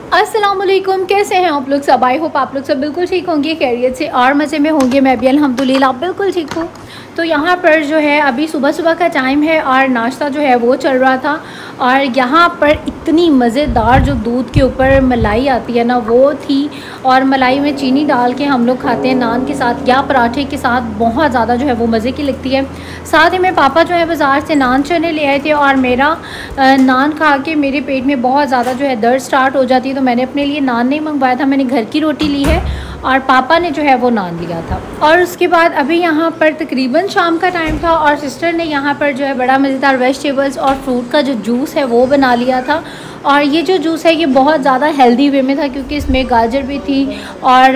अस्सलाम वालेकुम, कैसे हैं आप लोग सब। आई होप आप लोग सब बिल्कुल ठीक होंगे, खैरियत से और मज़े में होंगे। मैं भी अल्हम्दुलिल्लाह बिल्कुल ठीक हूँ। तो यहाँ पर जो है अभी सुबह सुबह का टाइम है और नाश्ता जो है वो चल रहा था। और यहाँ पर इतनी मज़ेदार जो दूध के ऊपर मलाई आती है ना वो थी, और मलाई में चीनी डाल के हम लोग खाते हैं नान के साथ या पराठे के साथ। बहुत ज़्यादा जो है वो मज़े की लगती है। साथ ही में पापा जो है बाज़ार से नान चने ले आए थे, और मेरा नान खा के मेरे पेट में बहुत ज़्यादा जो है दर्द स्टार्ट हो जाती है। तो मैंने अपने लिए नान नहीं मंगवाया था, मैंने घर की रोटी ली है और पापा ने जो है वो नान लिया था। और उसके बाद अभी यहाँ पर तकरीबन शाम का टाइम था और सिस्टर ने यहाँ पर जो है बड़ा मज़ेदार वेजिटेबल्स और फ्रूट का जो जूस है वो बना लिया था। और ये जो जूस है ये बहुत ज़्यादा हेल्दी वे में था, क्योंकि इसमें गाजर भी थी और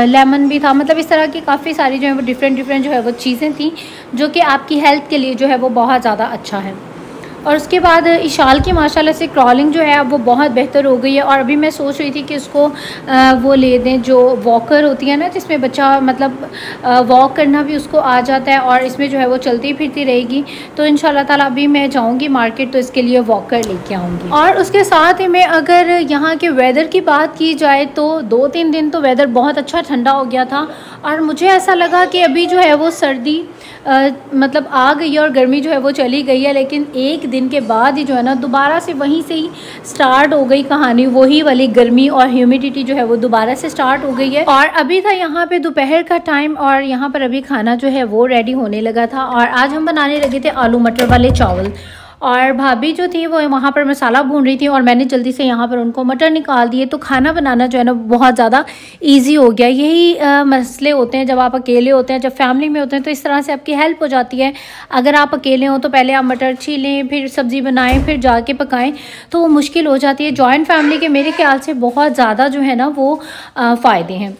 लेमन भी था। मतलब इस तरह की काफ़ी सारी जो है वो डिफरेंट जो है वो चीज़ें थी, जो कि आपकी हेल्थ के लिए जो है वो बहुत ज़्यादा अच्छा है। और उसके बाद इशाल की माशाल्लाह से क्रॉलिंग जो है अब वो बहुत बेहतर हो गई है। और अभी मैं सोच रही थी कि उसको वो ले दें जो वॉकर होती है ना, जिसमें बच्चा मतलब वॉक करना भी उसको आ जाता है और इसमें जो है वो चलती फिरती रहेगी। तो इंशाल्लाह ताला अभी मैं जाऊंगी मार्केट तो इसके लिए वॉकर लेके आऊँगी। और उसके साथ ही में अगर यहाँ के वेदर की बात की जाए तो 2-3 दिन तो वेदर बहुत अच्छा ठंडा हो गया था, और मुझे ऐसा लगा कि अभी जो है वो सर्दी मतलब आ गई है और गर्मी जो है वो चली गई है। लेकिन एक दिन के बाद ही जो है ना दोबारा से वहीं से ही स्टार्ट हो गई कहानी, वही वाली गर्मी और ह्यूमिडिटी जो है वो दोबारा से स्टार्ट हो गई है। और अभी था यहाँ पे दोपहर का टाइम, और यहाँ पर अभी खाना जो है वो रेडी होने लगा था। और आज हम बनाने लगे थे आलू मटर वाले चावल, और भाभी जो थी वो वहाँ पर मसाला भून रही थी और मैंने जल्दी से यहाँ पर उनको मटर निकाल दिए। तो खाना बनाना जो है ना बहुत ज़्यादा इजी हो गया। यही मसले होते हैं जब आप अकेले होते हैं, जब फैमिली में होते हैं तो इस तरह से आपकी हेल्प हो जाती है। अगर आप अकेले हो तो पहले आप मटर छीलें, फिर सब्ज़ी बनाएं, फिर जाके पकाएं, तो वो मुश्किल हो जाती है। जॉइंट फैमिली के मेरे ख्याल से बहुत ज़्यादा जो है ना वो फ़ायदे हैं।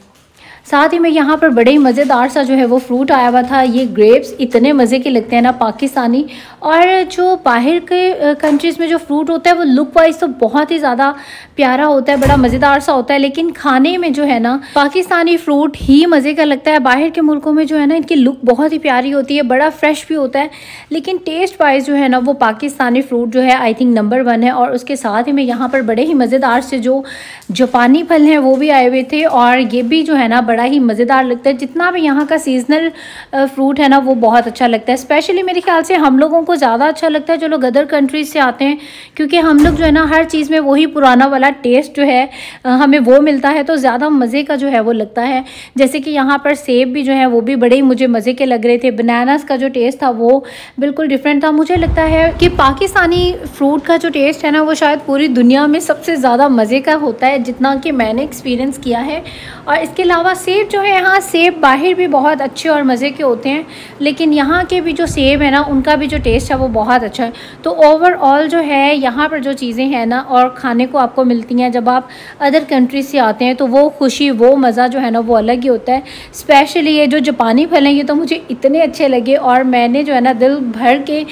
साथ ही में यहाँ पर बड़े ही मज़ेदार सा जो है वो फ्रूट आया हुआ था। ये ग्रेप्स इतने मज़े के लगते हैं ना पाकिस्तानी, और जो बाहर के कंट्रीज़ में जो फ्रूट होता है वो लुक वाइज तो बहुत ही ज़्यादा प्यारा होता है, बड़ा मज़ेदार सा होता है। लेकिन खाने में जो है ना पाकिस्तानी फ्रूट ही मज़े का लगता है। बाहर के मुल्कों में जो है ना इनकी लुक बहुत ही प्यारी होती है, बड़ा फ्रेश भी होता है, लेकिन टेस्ट वाइज जो है ना वो पाकिस्तानी फ्रूट जो है आई थिंक नंबर 1 है। और उसके साथ ही में यहाँ पर बड़े ही मज़ेदार से जो जापानी फल हैं वो भी आए हुए थे, और ये भी जो है ना बड़ा ही मज़ेदार लगता है। जितना भी यहाँ का सीजनल फ्रूट है ना वो बहुत अच्छा लगता है। स्पेशली मेरे ख्याल से हम लोगों को ज़्यादा अच्छा लगता है जो लोग अदर कंट्रीज से आते हैं, क्योंकि हम लोग जो है ना हर चीज़ में वही पुराना वाला टेस्ट जो है हमें वो मिलता है, तो ज़्यादा मज़े का जो है वो लगता है। जैसे कि यहाँ पर सेब भी जो है वो भी बड़े ही मुझे मज़े के लग रहे थे। बनानास का जो टेस्ट था वो बिल्कुल डिफरेंट था। मुझे लगता है कि पाकिस्तानी फ्रूट का जो टेस्ट है ना वो शायद पूरी दुनिया में सबसे ज़्यादा मज़े का होता है, जितना कि मैंने एक्सपीरियंस किया है। और इसके अलावा सेब जो है, हाँ सेब बाहर भी बहुत अच्छे और मज़े के होते हैं, लेकिन यहाँ के भी जो सेब है ना उनका भी जो टेस्ट है वो बहुत अच्छा है। तो ओवरऑल जो है यहाँ पर जो चीज़ें हैं ना और खाने को आपको मिलती हैं जब आप अदर कंट्री से आते हैं, तो वो खुशी वो मज़ा जो है ना वो अलग ही होता है। स्पेशली ये जो जापानी फल हैं ये तो मुझे इतने अच्छे लगे, और मैंने जो है ना दिल भर के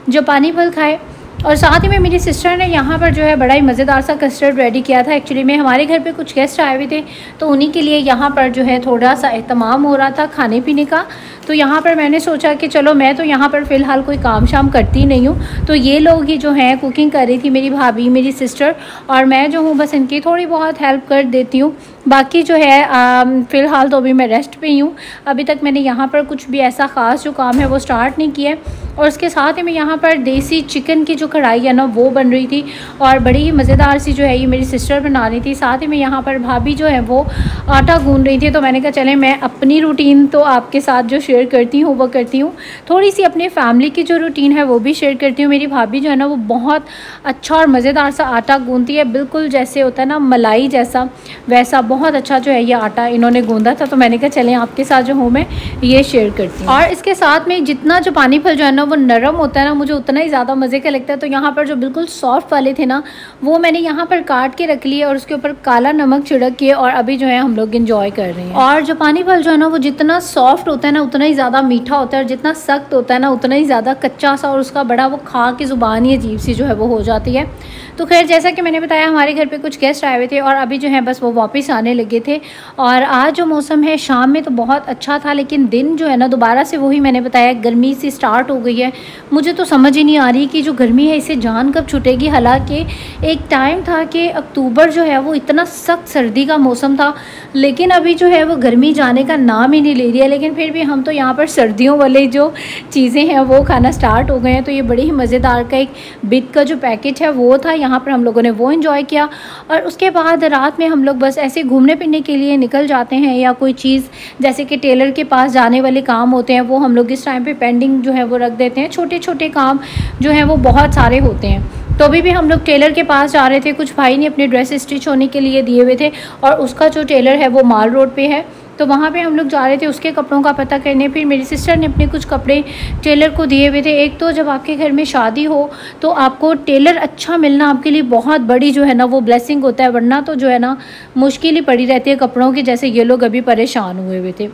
जापानी फल खाए। और साथ ही में मेरी सिस्टर ने यहाँ पर जो है बड़ा ही मज़ेदार सा कस्टर्ड रेडी किया था। एक्चुअली में हमारे घर पे कुछ गेस्ट आए हुए थे, तो उन्हीं के लिए यहाँ पर जो है थोड़ा सा एहतमाम हो रहा था खाने पीने का। तो यहाँ पर मैंने सोचा कि चलो, मैं तो यहाँ पर फ़िलहाल कोई काम शाम करती नहीं हूँ, तो ये लोग ही जो हैं कुकिंग कर रही थी, मेरी भाभी, मेरी सिस्टर, और मैं जो हूँ बस इनकी थोड़ी बहुत हेल्प कर देती हूँ। बाकी जो है फ़िलहाल तो अभी मैं रेस्ट पे ही हूँ। अभी तक मैंने यहाँ पर कुछ भी ऐसा ख़ास जो काम है वो स्टार्ट नहीं किया है। और उसके साथ ही मैं यहाँ पर देसी चिकन की जो कढ़ाई है ना वो बन रही थी, और बड़ी ही मज़ेदार सी जो है ये मेरी सिस्टर बना रही थी। साथ ही में यहाँ पर भाभी जो है वो आटा गूंद रही थी। तो मैंने कहा चले मैं अपनी रूटीन तो आपके साथ जो शेयर करती हूँ वो करती हूँ, थोड़ी सी अपनी फैमिली की जो रूटीन है वो भी शेयर करती हूँ। मेरी भाभी जो है ना वो बहुत अच्छा और मज़ेदार सा आटा गूंदती है, बिल्कुल जैसे होता है ना मलाई जैसा, वैसा बहुत अच्छा जो है ये आटा इन्होंने गूंदा था। तो मैंने कहा चलें आपके साथ जो हूँ मैं ये शेयर करती हूँ। और इसके साथ में जितना जो पानी फल जो है ना वो नरम होता है ना, मुझे उतना ही ज़्यादा मज़े का लगता है। तो यहाँ पर जो बिल्कुल सॉफ्ट वाले थे ना वो मैंने यहाँ पर काट के रख लिए और उसके ऊपर काला नमक छिड़क के, और अभी जो है हम लोग इंजॉय कर रहे हैं। और जो पानी फल जो है ना वो जितना सॉफ्ट होता है ना उतना ही ज़्यादा मीठा होता है, और जितना सख्त होता है ना उतना ही ज़्यादा कच्चा सा, और उसका बड़ा वो खा के ज़ुबान ही अजीब सी जो है वो हो जाती है। तो खैर जैसा कि मैंने बताया हमारे घर पे कुछ गेस्ट आए हुए थे और अभी जो है बस वो वापस आने लगे थे। और आज जो मौसम है शाम में तो बहुत अच्छा था, लेकिन दिन जो है ना दोबारा से वही मैंने बताया गर्मी सी स्टार्ट हो गई है। मुझे तो समझ ही नहीं आ रही कि जो गर्मी है इसे जान कब छूटेगी। हालांकि एक टाइम था कि अक्टूबर जो है वो इतना सख्त सर्दी का मौसम था, लेकिन अभी जो है वो गर्मी जाने का नाम ही नहीं ले रही है। लेकिन फिर भी हम तो यहाँ पर सर्दियों वाले जो चीज़ें हैं वो खाना स्टार्ट हो गए हैं। तो ये बड़ी ही मज़ेदार का एक बिग का जो पैकेट है वो था, यहाँ पर हम लोगों ने वो एंजॉय किया। और उसके बाद रात में हम लोग बस ऐसे घूमने फिरने के लिए निकल जाते हैं, या कोई चीज़ जैसे कि टेलर के पास जाने वाले काम होते हैं वो हम लोग इस टाइम पे पेंडिंग जो है वो रख देते हैं। छोटे छोटे काम जो हैं वो बहुत सारे होते हैं। तो अभी भी हम लोग टेलर के पास जा रहे थे, कुछ भाई ने अपने ड्रेस स्टिच होने के लिए दिए हुए थे और उसका जो टेलर है वो माल रोड पे है, तो वहाँ पे हम लोग जा रहे थे उसके कपड़ों का पता करने। फिर मेरी सिस्टर ने अपने कुछ कपड़े टेलर को दिए हुए थे। एक तो जब आपके घर में शादी हो तो आपको टेलर अच्छा मिलना आपके लिए बहुत बड़ी जो है ना वो ब्लेसिंग होता है, वरना तो जो है ना मुश्किल ही पड़ी रहती है कपड़ों की, जैसे ये लोग अभी परेशान हुए हुए थे।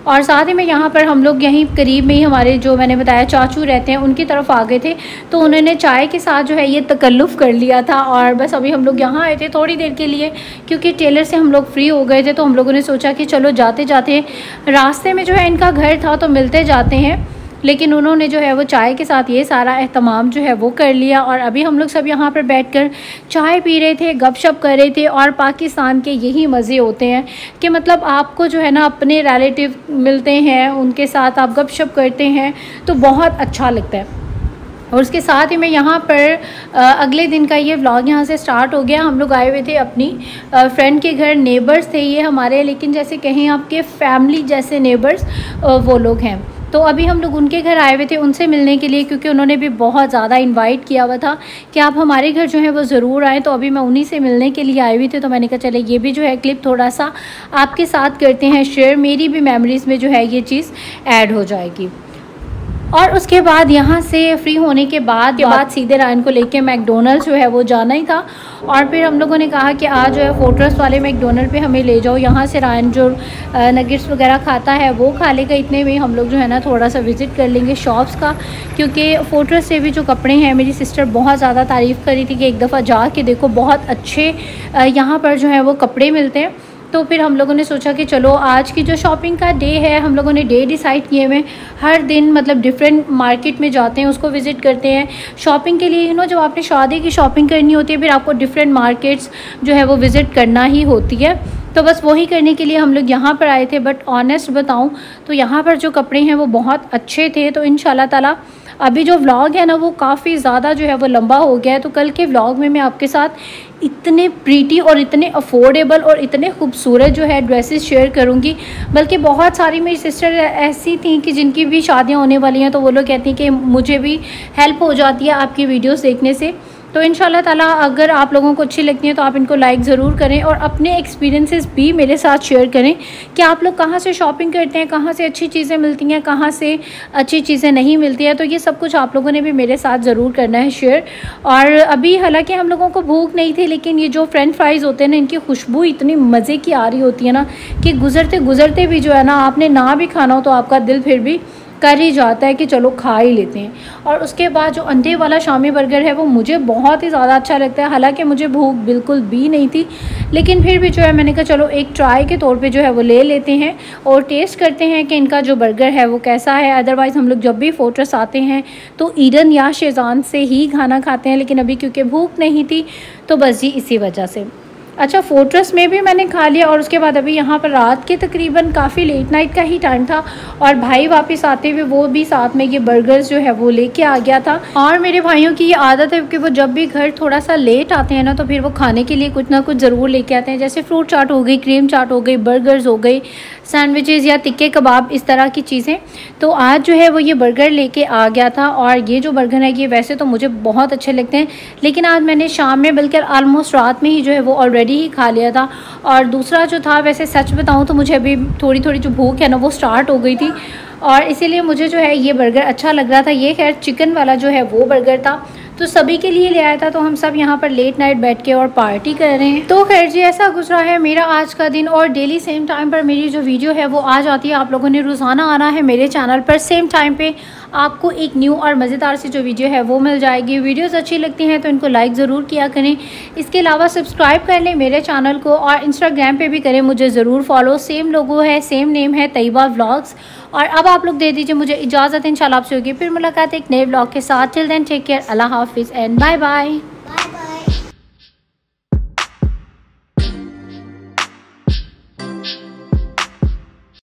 और साथ ही में यहाँ पर हम लोग यहीं करीब में ही हमारे जो मैंने बताया चाचू रहते हैं उनकी तरफ आ गए थे, तो उन्होंने चाय के साथ जो है ये तकल्लुफ़ कर लिया था। और बस अभी हम लोग यहाँ आए थे थोड़ी देर के लिए, क्योंकि टेलर से हम लोग फ्री हो गए थे, तो हम लोगों ने सोचा कि चलो जाते जाते रास्ते में जो है इनका घर था तो मिलते जाते हैं। लेकिन उन्होंने जो है वो चाय के साथ ये सारा एहतमाम जो है वो कर लिया। और अभी हम लोग सब यहाँ पर बैठकर चाय पी रहे थे, गपशप कर रहे थे। और पाकिस्तान के यही मज़े होते हैं कि मतलब आपको जो है ना अपने रिलेटिव मिलते हैं, उनके साथ आप गपशप करते हैं तो बहुत अच्छा लगता है। और उसके साथ ही मैं यहाँ पर अगले दिन का ये व्लॉग यहाँ से स्टार्ट हो गया। हम लोग आए हुए थे अपनी फ्रेंड के घर, नेबर्स थे ये हमारे, लेकिन जैसे कहें आपके फैमिली जैसे नेबर्स वो लोग हैं। तो अभी हम लोग उनके घर आए हुए थे उनसे मिलने के लिए, क्योंकि उन्होंने भी बहुत ज़्यादा इनवाइट किया हुआ था कि आप हमारे घर जो है वो ज़रूर आएँ। तो अभी मैं उन्हीं से मिलने के लिए आई हुई थी, तो मैंने कहा चले ये भी जो है क्लिप थोड़ा सा आपके साथ करते हैं शेयर, मेरी भी मेमोरीज़ में जो है ये चीज़ ऐड हो जाएगी। और उसके बाद यहाँ से फ्री होने के बाद सीधे रायन को लेके मैकडोनल्ड्स जो है वो जाना ही था। और फिर हम लोगों ने कहा कि आज जो है फोर्ट्रेस वाले मैकडोनल्ड पे हमें ले जाओ, यहाँ से रायन जो नगेट्स वगैरह खाता है वो खा लेगा। इतने में हम लोग जो है ना थोड़ा सा विज़िट कर लेंगे शॉप्स का, क्योंकि फोर्ट्रेस से भी जो कपड़े हैं मेरी सिस्टर बहुत ज़्यादा तारीफ़ करी थी कि एक दफ़ा जा के देखो बहुत अच्छे यहाँ पर जो है वो कपड़े मिलते हैं। तो फिर हम लोगों ने सोचा कि चलो आज की जो शॉपिंग का डे है, हम लोगों ने डे डिसाइड किए हुए हर दिन मतलब डिफरेंट मार्केट में जाते हैं, उसको विज़िट करते हैं शॉपिंग के लिए। जब आपने शादी की शॉपिंग करनी होती है फिर आपको डिफरेंट मार्केट्स जो है वो विज़िट करना ही होती है। तो बस वही करने के लिए हम लोग यहाँ पर आए थे। बट ऑनेस्ट बताऊँ तो यहाँ पर जो कपड़े हैं वो बहुत अच्छे थे। तो इंशाल्लाह ताला अभी जो व्लॉग है ना वो काफ़ी ज़्यादा जो है वो लंबा हो गया है, तो कल के व्लॉग में मैं आपके साथ इतने प्रीटी और इतने अफोर्डेबल और इतने खूबसूरत जो है ड्रेसेस शेयर करूँगी। बल्कि बहुत सारी मेरी सिस्टर ऐसी थी कि जिनकी भी शादियाँ होने वाली हैं, तो वो लोग कहती हैं कि मुझे भी हेल्प हो जाती है आपकी वीडियोस देखने से। तो इंशाल्लाह ताला अगर आप लोगों को अच्छी लगती हैं तो आप इनको लाइक ज़रूर करें और अपने एक्सपीरियंसेस भी मेरे साथ शेयर करें कि आप लोग कहाँ से शॉपिंग करते हैं, कहाँ से अच्छी चीज़ें मिलती हैं, कहाँ से अच्छी चीज़ें नहीं मिलती हैं। तो ये सब कुछ आप लोगों ने भी मेरे साथ ज़रूर करना है शेयर। और अभी हालांकि हम लोगों को भूख नहीं थी, लेकिन ये जो फ्रेंच फ्राइज़ होते हैं ना, इनकी खुशबू इतनी मज़े की आ रही होती है ना कि गुज़रते गुज़रते भी जो है ना आपने ना भी खाना हो तो आपका दिल फिर भी कर ही जाता है कि चलो खा ही लेते हैं। और उसके बाद जो अंडे वाला शामी बर्गर है वो मुझे बहुत ही ज़्यादा अच्छा लगता है। हालांकि मुझे भूख बिल्कुल भी नहीं थी, लेकिन फिर भी जो है मैंने कहा चलो एक ट्राई के तौर पे जो है वो ले लेते हैं और टेस्ट करते हैं कि इनका जो बर्गर है वो कैसा है। अदरवाइज़ हम लोग जब भी फोर्ट्रेस आते हैं तो ईडन या शेज़ान से ही खाना खाते हैं, लेकिन अभी क्योंकि भूख नहीं थी तो बस जी इसी वजह से। अच्छा, फोर्ट्रेस में भी मैंने खा लिया और उसके बाद अभी यहाँ पर रात के तकरीबन काफ़ी लेट नाइट का ही टाइम था और भाई वापस आते हुए वो भी साथ में ये बर्गर्स जो है वो लेके आ गया था। और मेरे भाइयों की ये आदत है कि वो जब भी घर थोड़ा सा लेट आते हैं ना तो फिर वो खाने के लिए कुछ ना कुछ ज़रूर लेके आते हैं, जैसे फ्रूट चाट हो गई, क्रीम चाट हो गई, बर्गर्स हो गई, सैंडविचेज़ या टिक्के कबाब, इस तरह की चीज़ें। तो आज जो है वो ये बर्गर लेके आ गया था और ये जो बर्गर है ये वैसे तो मुझे बहुत अच्छे लगते हैं, लेकिन आज मैंने शाम में बल्कि आलमोस्ट रात में ही जो है वो ऑलरेडी ही खा लिया था। और दूसरा जो था, वैसे सच बताऊँ तो मुझे अभी थोड़ी थोड़ी जो भूख है ना वो स्टार्ट हो गई थी और इसीलिए मुझे जो है ये बर्गर अच्छा लग रहा था। ये खैर चिकन वाला जो है वो बर्गर था, तो सभी के लिए ले आया था। तो हम सब यहाँ पर लेट नाइट बैठ के और पार्टी कर रहे हैं। तो खैर जी ऐसा गुजरा है मेरा आज का दिन। और डेली सेम टाइम पर मेरी जो वीडियो है वो आ जाती है। आप लोगों ने रोज़ाना आना है मेरे चैनल पर सेम टाइम पे। आपको एक न्यू और मज़ेदार सी जो वीडियो है वो मिल जाएगी। वीडियोस अच्छी लगती हैं तो इनको लाइक ज़रूर किया करें। इसके अलावा सब्सक्राइब कर लें मेरे चैनल को और इंस्टाग्राम पे भी करें मुझे ज़रूर फॉलो। सेम लोगो है, सेम नेम है, तैयबा व्लॉग्स। और अब आप लोग दे दीजिए मुझे इजाज़त। इंशाल्लाह आपसे होगी फिर मुलाकात एक नए व्लॉग के साथ। टिल देन टेक केयर, अल्लाह हाफिज़ एंड बाय बाय।